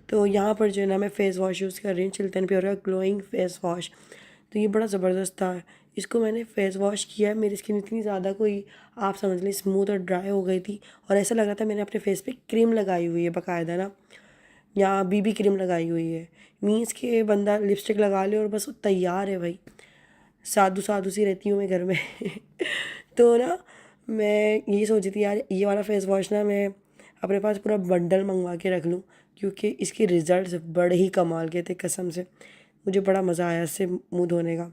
तो यहाँ पर जो है ना मैं फ़ेस वॉश यूज़ कर रही हूँ चिल्टन प्योर का ग्लोइंग फेस वॉश। तो ये बड़ा ज़बरदस्त था। इसको मैंने फ़ेस वॉश किया, मेरी स्किन इतनी ज़्यादा कोई आप समझ लें स्मूथ और ड्राई हो गई थी, और ऐसा लग रहा था मैंने अपने फेस पे क्रीम लगाई हुई है बाकायदा ना, या बीबी क्रीम लगाई हुई है। मीन्स के बंदा लिपस्टिक लगा ले और बस वो तैयार है भाई। साधु साधु सी रहती हूँ मैं घर में तो ना मैं यही सोची थी यार ये वाला फेस वॉश ना मैं अपने पास पूरा बंडल मंगवा के रख लूँ, क्योंकि इसके रिज़ल्ट बड़े ही कमाल के थे कसम से। मुझे बड़ा मज़ा आया इससे मुँह धोने का।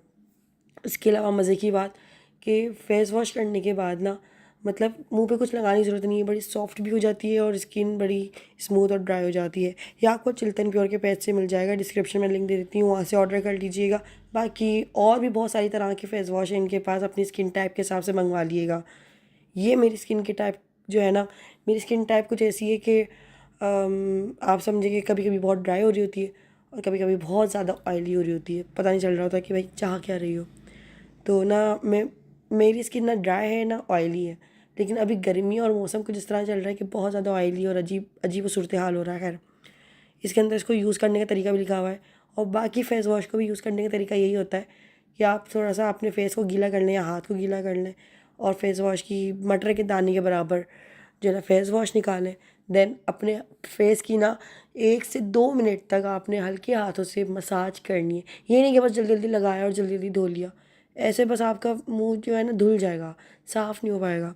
इसके अलावा मज़े की बात कि फ़ेस वॉश करने के बाद ना मतलब मुंह पे कुछ लगाने की ज़रूरत नहीं है, बड़ी सॉफ्ट भी हो जाती है और स्किन बड़ी स्मूथ और ड्राई हो जाती है। ये आपको चिल्टन प्योर के पेज से मिल जाएगा, डिस्क्रिप्शन में लिंक दे देती हूँ, वहाँ से ऑर्डर कर लीजिएगा। बाकी और भी बहुत सारी तरह के फ़ेस वॉश हैं इनके पास, अपनी स्किन टाइप के हिसाब से मंगवा लिएगा। ये मेरी स्किन की टाइप जो है ना, मेरी स्किन टाइप कुछ ऐसी है कि आप समझिए कि कभी कभी बहुत ड्राई हो रही होती है और कभी कभी बहुत ज़्यादा ऑयली हो रही होती है, पता नहीं चल रहा होता कि भाई चाह क्या रही हो। तो ना मेरी स्किन ना ड्राई है ना ऑयली है, लेकिन अभी गर्मी और मौसम कुछ इस तरह चल रहा है कि बहुत ज़्यादा ऑयली और अजीब अजीब सूरत हाल हो रहा है। खैर इसके अंदर इसको यूज़ करने का तरीका भी लिखा हुआ है, और बाकी फेस वॉश को भी यूज़ करने का तरीका यही होता है कि आप थोड़ा सा अपने फेस को गीला कर लें या हाथ को गीला कर लें, और फेस वॉश की मटर के दाने के बराबर जो है ना फेस वॉश निकालें। देन अपने फेस की ना 1 से 2 मिनट तक आपने हल्के हाथों से मसाज करनी है। ये नहीं कि बस जल्दी जल्दी लगाया और जल्दी जल्दी धो लिया, ऐसे बस आपका मुंह जो है ना धुल जाएगा, साफ़ नहीं हो पाएगा।